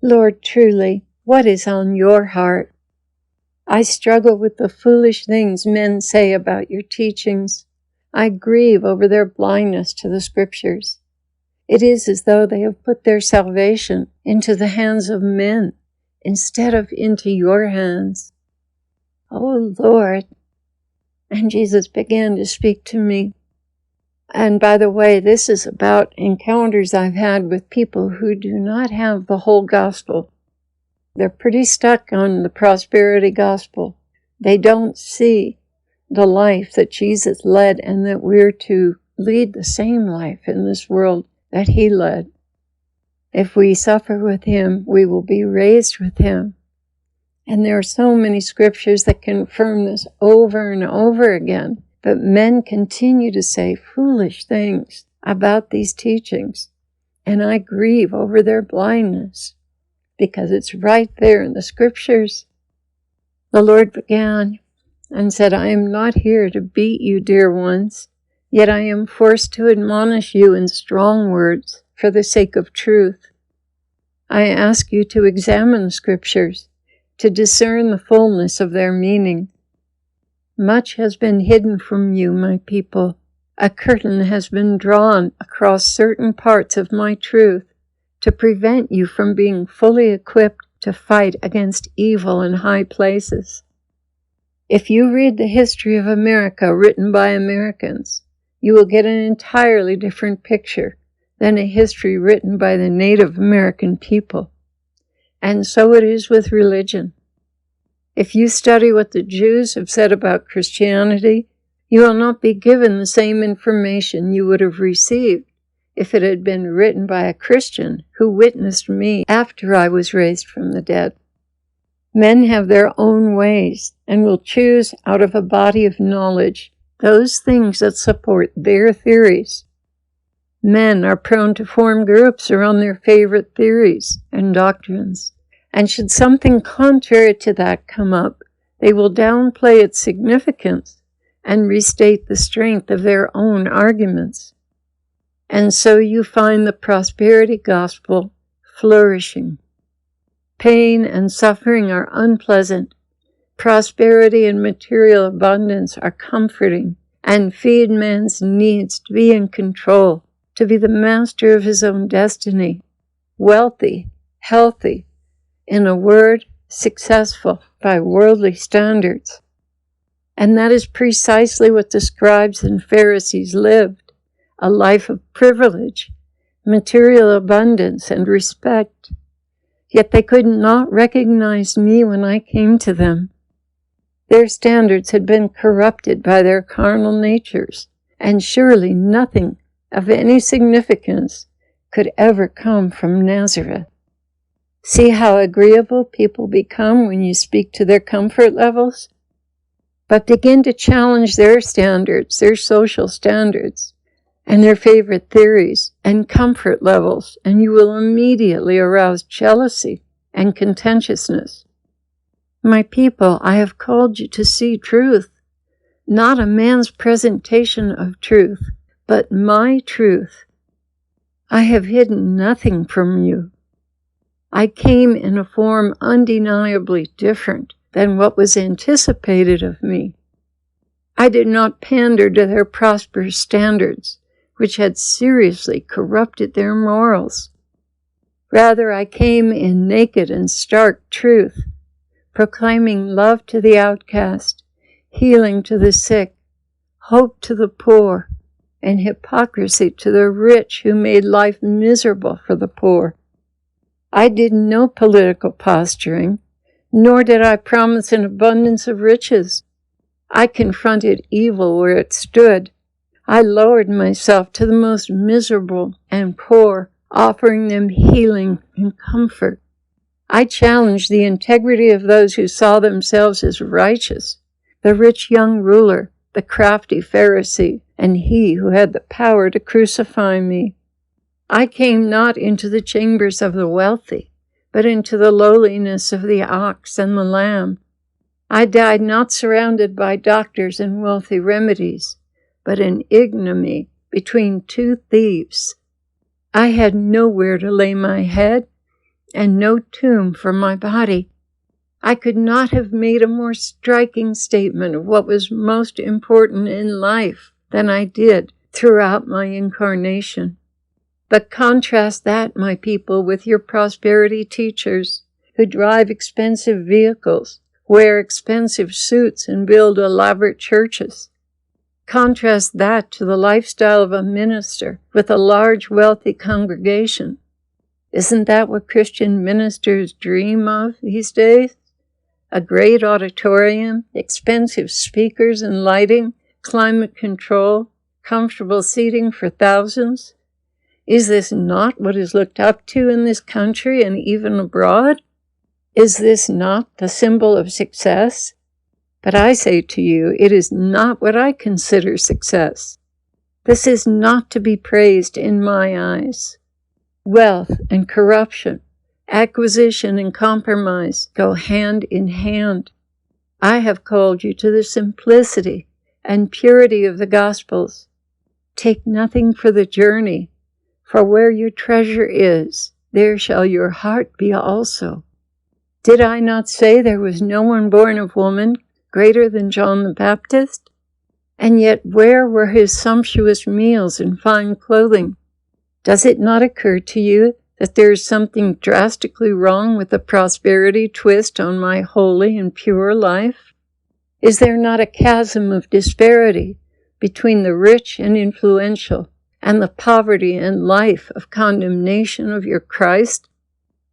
Lord, truly, what is on your heart? I struggle with the foolish things men say about your teachings. I grieve over their blindness to the Scriptures. It is as though they have put their salvation into the hands of men instead of into your hands. Oh, Lord. And Jesus began to speak to me. And by the way, this is about encounters I've had with people who do not have the whole gospel. They're pretty stuck on the prosperity gospel. They don't see the life that Jesus led and that we're to lead the same life in this world that he led. If we suffer with him, we will be raised with him. And there are so many scriptures that confirm this over and over again. But men continue to say foolish things about these teachings. And I grieve over their blindness because it's right there in the Scriptures. The Lord began and said, I am not here to beat you, dear ones, yet I am forced to admonish you in strong words for the sake of truth. I ask you to examine the Scriptures, to discern the fullness of their meaning. Much has been hidden from you, my people. A curtain has been drawn across certain parts of my truth to prevent you from being fully equipped to fight against evil in high places. If you read the history of America written by Americans, you will get an entirely different picture than a history written by the Native American people. And so it is with religion. If you study what the Jews have said about Christianity, you will not be given the same information you would have received if it had been written by a Christian who witnessed me after I was raised from the dead. Men have their own ways and will choose out of a body of knowledge those things that support their theories. Men are prone to form groups around their favorite theories and doctrines. And should something contrary to that come up, they will downplay its significance and restate the strength of their own arguments. And so you find the prosperity gospel flourishing. Pain and suffering are unpleasant. Prosperity and material abundance are comforting and feed man's needs to be in control, to be the master of his own destiny, wealthy, healthy, in a word, successful by worldly standards. And that is precisely what the scribes and Pharisees lived, a life of privilege, material abundance, and respect. Yet they could not recognize me when I came to them. Their standards had been corrupted by their carnal natures, and surely nothing of any significance could ever come from Nazareth. See how agreeable people become when you speak to their comfort levels? But begin to challenge their standards, their social standards, and their favorite theories and comfort levels, and you will immediately arouse jealousy and contentiousness. My people, I have called you to see truth, not a man's presentation of truth, but my truth. I have hidden nothing from you. I came in a form undeniably different than what was anticipated of me. I did not pander to their prosperous standards, which had seriously corrupted their morals. Rather, I came in naked and stark truth, proclaiming love to the outcast, healing to the sick, hope to the poor, and hypocrisy to the rich who made life miserable for the poor. I did no political posturing, nor did I promise an abundance of riches. I confronted evil where it stood. I lowered myself to the most miserable and poor, offering them healing and comfort. I challenged the integrity of those who saw themselves as righteous, the rich young ruler, the crafty Pharisee, and he who had the power to crucify me. I came not into the chambers of the wealthy, but into the lowliness of the ox and the lamb. I died not surrounded by doctors and wealthy remedies, but in ignominy between two thieves. I had nowhere to lay my head, and no tomb for my body. I could not have made a more striking statement of what was most important in life than I did throughout my incarnation. But contrast that, my people, with your prosperity teachers who drive expensive vehicles, wear expensive suits, and build elaborate churches. Contrast that to the lifestyle of a minister with a large, wealthy congregation. Isn't that what Christian ministers dream of these days? A great auditorium, expensive speakers and lighting, climate control, comfortable seating for thousands? Is this not what is looked up to in this country and even abroad? Is this not the symbol of success? But I say to you, it is not what I consider success. This is not to be praised in my eyes. Wealth and corruption, acquisition and compromise go hand in hand. I have called you to the simplicity and purity of the Gospels. Take nothing for the journey, for where your treasure is, there shall your heart be also. Did I not say there was no one born of woman greater than John the Baptist? And yet where were his sumptuous meals and fine clothing? Does it not occur to you that there is something drastically wrong with the prosperity twist on my holy and pure life? Is there not a chasm of disparity between the rich and influential and the poverty and life of condemnation of your Christ?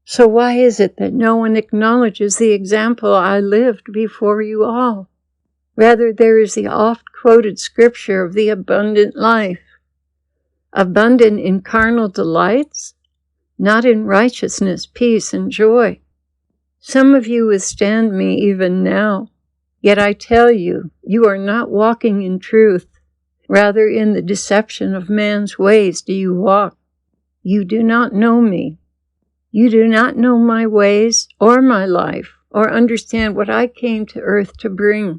So why is it that no one acknowledges the example I lived before you all? Rather, there is the oft-quoted scripture of the abundant life. Abundant in carnal delights, not in righteousness, peace, and joy. Some of you withstand me even now, yet I tell you, you are not walking in truth. Rather, in the deception of man's ways do you walk. You do not know me. You do not know my ways or my life, or understand what I came to earth to bring.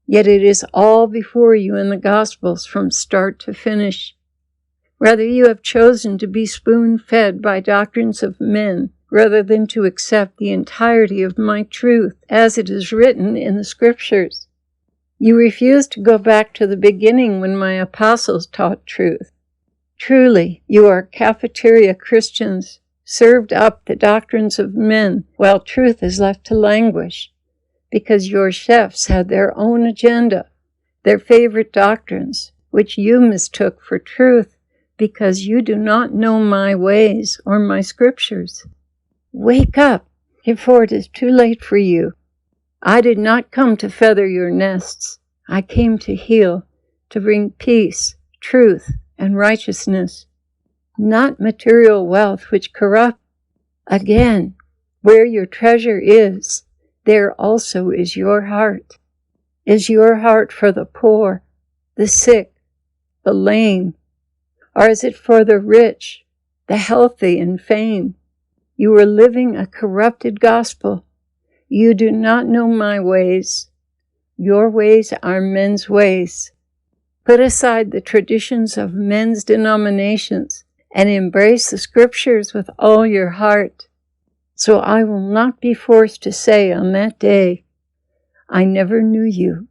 Yet it is all before you in the Gospels from start to finish. Rather, you have chosen to be spoon-fed by doctrines of men, rather than to accept the entirety of my truth, as it is written in the Scriptures. You refuse to go back to the beginning when my apostles taught truth. Truly, you are cafeteria Christians, served up the doctrines of men, while truth is left to languish, because your chefs had their own agenda, their favorite doctrines, which you mistook for truth, because you do not know my ways or my scriptures. Wake up, before it is too late for you. I did not come to feather your nests. I came to heal, to bring peace, truth, and righteousness, not material wealth which corrupts. Again, where your treasure is, there also is your heart. Is your heart for the poor, the sick, the lame? Or is it for the rich, the healthy, and fame? You are living a corrupted gospel. You do not know my ways. Your ways are men's ways. Put aside the traditions of men's denominations and embrace the Scriptures with all your heart. So I will not be forced to say on that day, I never knew you.